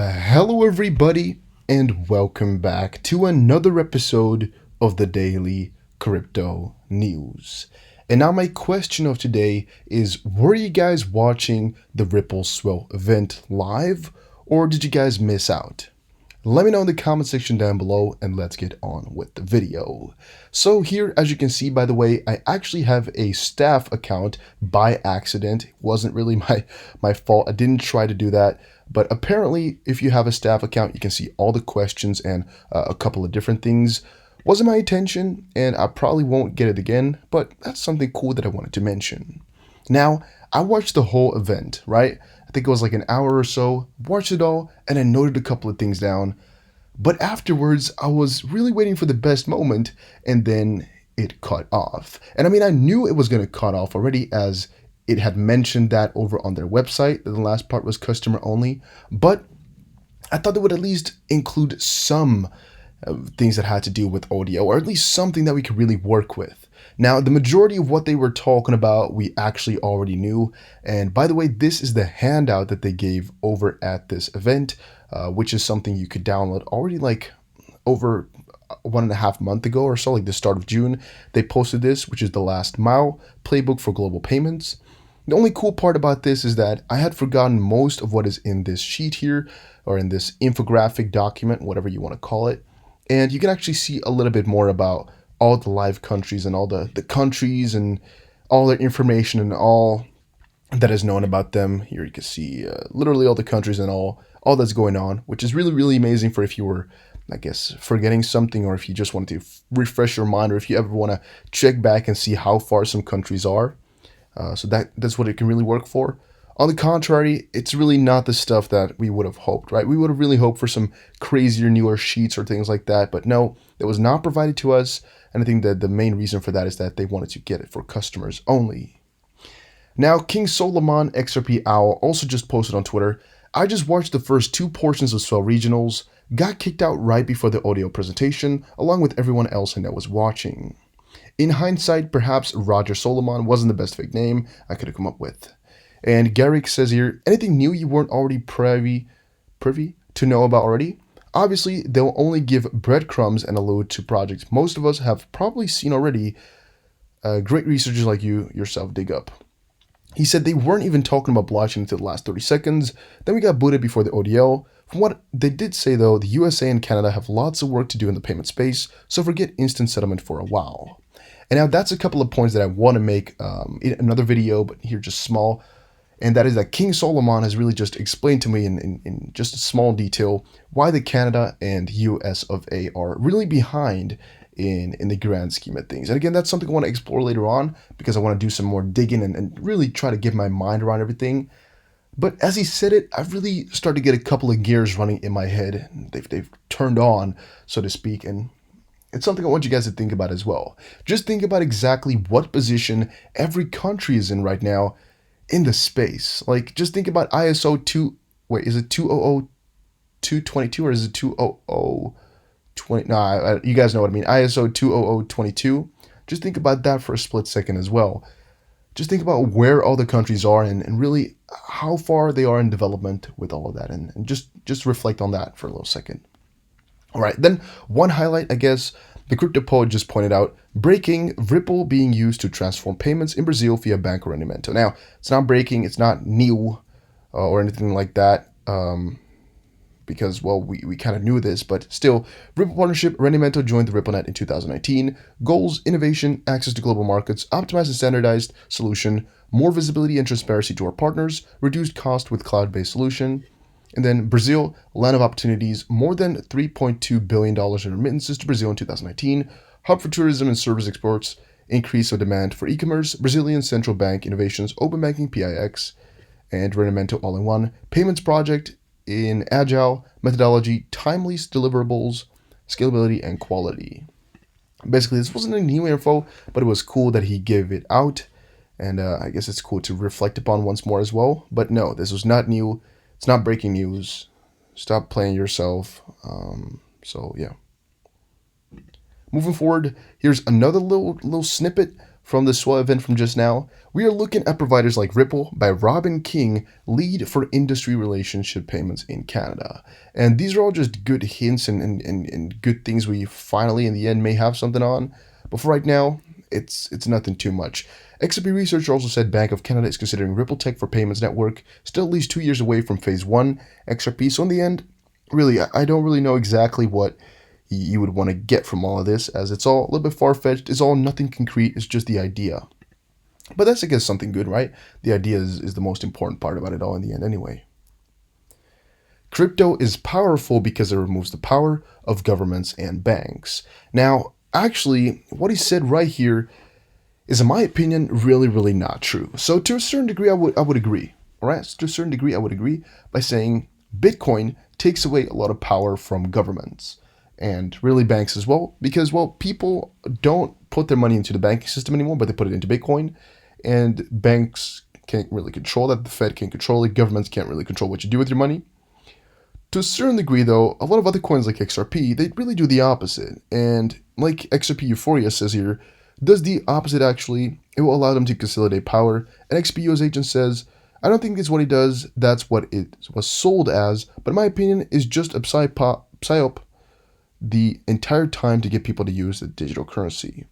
Hello, everybody, and welcome back to another episode of the Daily Crypto News. And now, my question of today is: were you guys watching the Ripple Swell event live, or did you guys miss out? Let me know in the comment section down below, and let's get on with the video. So here, as you can see, by the way, I actually have a staff account by accident. It wasn't really my fault. I didn't try to do that. But apparently, if you have a staff account, you can see all the questions and a couple of different things. Wasn't my intention, and I probably won't get it again, but that's something cool that I wanted to mention. Now, I watched the whole event, right? I think it was like an hour or so, watched it all, and I noted a couple of things down. But afterwards, I was really waiting for the best moment, and then it cut off. And I mean, I knew it was going to cut off already, as it had mentioned that over on their website, that the last part was customer only. But I thought they would at least include some things that had to do with audio, or at least something that we could really work with. Now, the majority of what they were talking about, we actually already knew. And by the way, this is the handout that they gave over at this event, which is something you could download already like over 1.5 months ago or so, like the start of June. They posted this, which is the last mile playbook for global payments. The only cool part about this is that I had forgotten most of what is in this sheet here, or in this infographic document, whatever you want to call it. And you can actually see a little bit more about all the live countries and all the countries and all their information and all that is known about them. Here you can see literally all the countries and all that's going on, which is really, really amazing for if you were, I guess, forgetting something, or if you just wanted to refresh your mind, or if you ever want to check back and see how far some countries are. So that's what it can really work for. On the contrary, it's really not the stuff that we would have hoped, right? We would have really hoped for some crazier, newer sheets or things like that, but no, it was not provided to us. And I think that the main reason for that is that they wanted to get it for customers only. Now, King Solomon XRP Owl also just posted on Twitter, "I just watched the first 2 portions of Swell Regionals, got kicked out right before the audio presentation, along with everyone else I know was watching. In hindsight, perhaps Roger Solomon wasn't the best fake name I could have come up with." And Garrick says here, "Anything new you weren't already privy to know about already? Obviously, they'll only give breadcrumbs and allude to projects most of us have probably seen already. Great researchers like you yourself dig up." He said they weren't even talking about blockchain until the last 30 seconds. Then we got booted before the ODL. From what they did say though, the USA and Canada have lots of work to do in the payment space, so forget instant settlement for a while. And now that's a couple of points that I want to make in another video, but here just small. And that is that King Solomon has really just explained to me in just a small detail why the Canada and US of A are really behind in the grand scheme of things. And again, that's something I want to explore later on, because I want to do some more digging and really try to get my mind around everything. But as he said it, I've really started to get a couple of gears running in my head. They've turned on, so to speak, and it's something I want you guys to think about as well. Just think about exactly what position every country is in right now in the space. Like, just think about ISO 2, wait, is it 200-222 or is it 200-20? No, you guys know what I mean. ISO 200-22. Just think about that for a split second as well. Just think about where all the countries are and really how far they are in development with all of that, and just reflect on that for a little second. All right, then one highlight, I guess, the crypto poet just pointed out, breaking, Ripple being used to transform payments in Brazil via Banco Rendimento. Now, it's not breaking, it's not new or anything like that, because, well, we kind of knew this, but still, Ripple partnership, Rendimento joined the RippleNet in 2019. Goals, innovation, access to global markets, optimized and standardized solution, more visibility and transparency to our partners, reduced cost with cloud-based solution. And then Brazil, land of opportunities, more than $3.2 billion in remittances to Brazil in 2019, hub for tourism and service exports, increase of demand for e-commerce, Brazilian central bank innovations, open banking PIX, and Rendimento all-in-one, payments project in agile methodology, timely deliverables, scalability, and quality. Basically, this wasn't any new info, but it was cool that he gave it out, and I guess it's cool to reflect upon once more as well. But no, this was not new. It's not breaking news. Stop playing yourself. So yeah. Moving forward, here's another little snippet from the swell event from just now, we are looking at providers like Ripple by Robin King, lead for industry relationship payments in Canada. And these are all just good hints and good things we finally in the end may have something on. But for right now, it's nothing too much. XRP researcher also said Bank of Canada is considering Ripple Tech for Payments Network, still at least 2 years away from phase 1 XRP. So in the end, really, I don't really know exactly what you would want to get from all of this, as it's all a little bit far-fetched. It's all nothing concrete. It's just the idea. But that's, I guess, something good, right? The idea is the most important part about it all in the end anyway. Crypto is powerful because it removes the power of governments and banks. Now, actually, what he said right here is, in my opinion, really, really not true. So to a certain degree, I would agree. All right, so to a certain degree, I would agree by saying Bitcoin takes away a lot of power from governments and really banks as well, because, well, people don't put their money into the banking system anymore, but they put it into Bitcoin, and banks can't really control that. The Fed can't control it. Governments can't really control what you do with your money. To a certain degree, though, a lot of other coins like XRP, they really do the opposite. And like XRP Euphoria says here, does the opposite actually. It will allow them to consolidate power. And XPO's agent says, I don't think it's what he does. That's what it was sold as. But in my opinion, is just a psyop the entire time to get people to use the digital currency.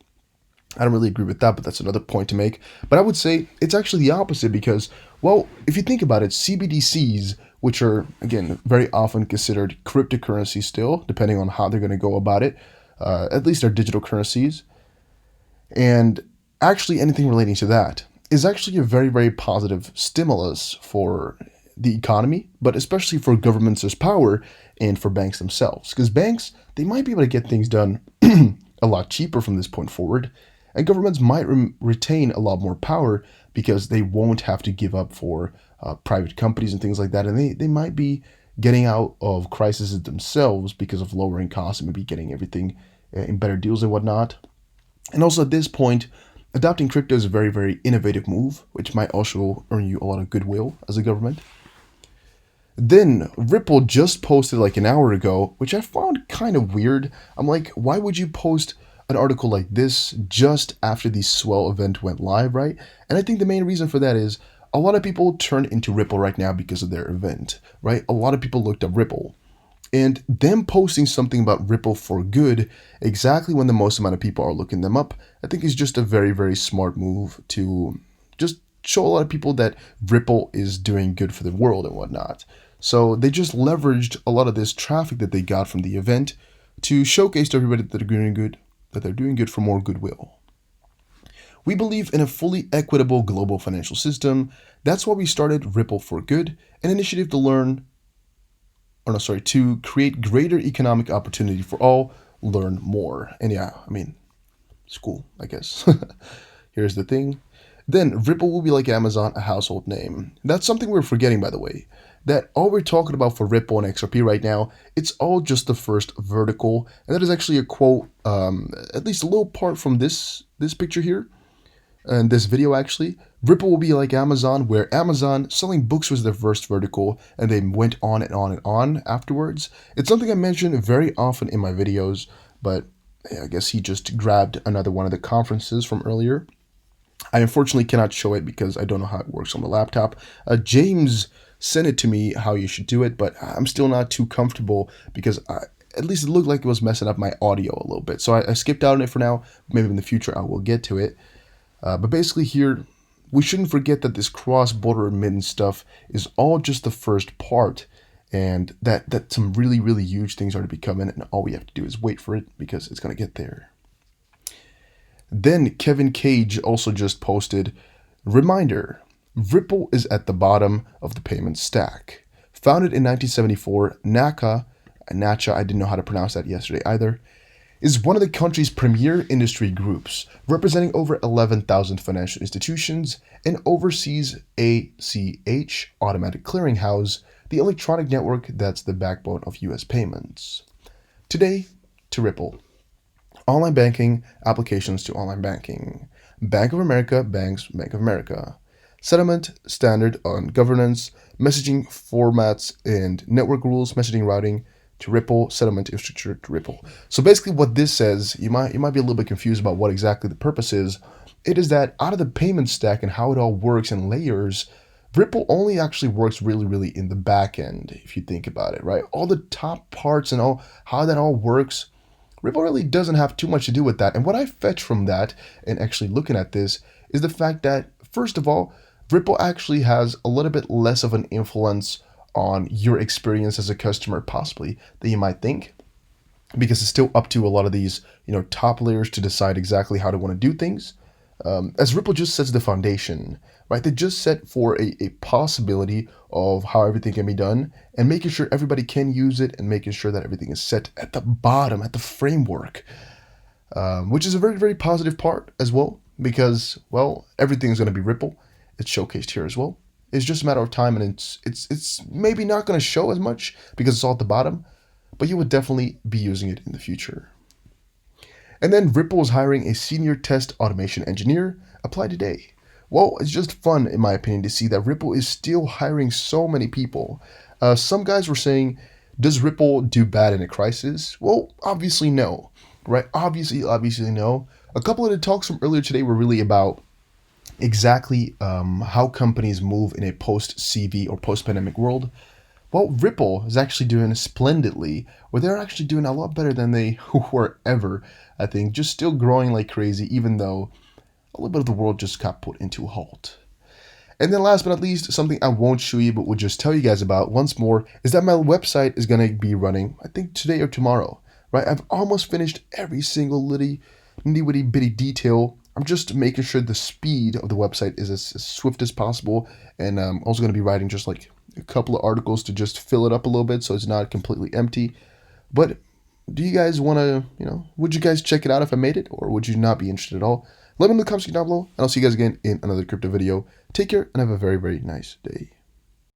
I don't really agree with that, but that's another point to make. But I would say it's actually the opposite because, well, if you think about it, CBDCs, which are, again, very often considered cryptocurrency still, depending on how they're going to go about it, at least they're digital currencies. And actually anything relating to that is actually a very, very positive stimulus for the economy, but especially for governments as power and for banks themselves. Because banks, they might be able to get things done a lot cheaper from this point forward, and governments might retain a lot more power because they won't have to give up for private companies and things like that, and they might be getting out of crises themselves because of lowering costs and maybe getting everything in better deals and whatnot. And also at this point, adopting crypto is a very, very innovative move, which might also earn you a lot of goodwill as a government. Then Ripple just posted like an hour ago, which I found kind of weird. I'm like, why would you post an article like this just after the swell event went live, right? And I think the main reason for that is a lot of people turned into Ripple right now because of their event, right? A lot of people looked up Ripple. And them posting something about Ripple for good exactly when the most amount of people are looking them up, I think is just a very, very smart move to just show a lot of people that Ripple is doing good for the world and whatnot. So they just leveraged a lot of this traffic that they got from the event to showcase to everybody that they're doing good for more goodwill. We believe in a fully equitable global financial system. That's why we started Ripple for Good, an initiative to create greater economic opportunity for all, learn more. And yeah, I mean, it's cool, I guess. Here's the thing. Then Ripple will be like Amazon, a household name. That's something we're forgetting, by the way. That all we're talking about for Ripple and XRP right now, it's all just the first vertical. And that is actually a quote, at least a little part from this picture here, and this video actually. Ripple will be like Amazon, where Amazon selling books was their first vertical, and they went on and on and on afterwards. It's something I mention very often in my videos, but I guess he just grabbed another one of the conferences from earlier. I unfortunately cannot show it because I don't know how it works on the laptop. James sent it to me how you should do it, but I'm still not too comfortable because at least it looked like it was messing up my audio a little bit. So I skipped out on it for now. Maybe in the future I will get to it. But basically here, we shouldn't forget that this cross-border remittance stuff is all just the first part, and that some really, really huge things are to be coming, and all we have to do is wait for it because it's going to get there. Then Kevin Cage also just posted, reminder, Ripple is at the bottom of the payment stack. Founded in 1974, NACA, I didn't know how to pronounce that yesterday either, is one of the country's premier industry groups, representing over 11,000 financial institutions, and oversees ACH, Automatic Clearinghouse, the electronic network that's the backbone of U.S. payments. Today, to Ripple. Online banking, applications to online banking. Bank of America banks Bank of America. Settlement, standard on governance, messaging formats and network rules, messaging routing, to Ripple, settlement infrastructure to Ripple. So basically what this says, you might be a little bit confused about what exactly the purpose is. It is that out of the payment stack and how it all works in layers, Ripple only actually works really in the back end, if you think about it, right? All the top parts and all how that all works, Ripple really doesn't have too much to do with that. And what I fetch from that and actually looking at this is the fact that, first of all, Ripple actually has a little bit less of an influence on your experience as a customer possibly than you might think, because it's still up to a lot of these, top layers to decide exactly how they want to do things. As Ripple just sets the foundation, right? They just set for a possibility of how everything can be done and making sure everybody can use it and making sure that everything is set at the bottom, at the framework, which is a very positive part as well, because, well, everything is going to be Ripple. It's showcased here as well. It's just a matter of time, and it's maybe not going to show as much because it's all at the bottom, but you would definitely be using it in the future. And then Ripple is hiring a senior test automation engineer. Apply today. Well, it's just fun, in my opinion, to see that Ripple is still hiring so many people. Some guys were saying, does Ripple do bad in a crisis? Well, obviously no, right? Obviously no. A couple of the talks from earlier today were really about exactly how companies move in a post-CV or post-pandemic world. Well, Ripple is actually doing splendidly, where they're actually doing a lot better than they were ever, I think, just still growing like crazy, even though a little bit of the world just got put into a halt. And then last but not least, something I won't show you but will just tell you guys about once more is that my website is going to be running, I think today or tomorrow, right? I've almost finished every single nitty bitty detail. I'm just making sure the speed of the website is as swift as possible, and I'm also going to be writing just like a couple of articles to just fill it up a little bit so it's not completely empty. But do you guys want to, would you guys check it out if I made it, or would you not be interested at all? Let me know in the comments down below, and I'll see you guys again in another crypto video. Take care and have a very nice day.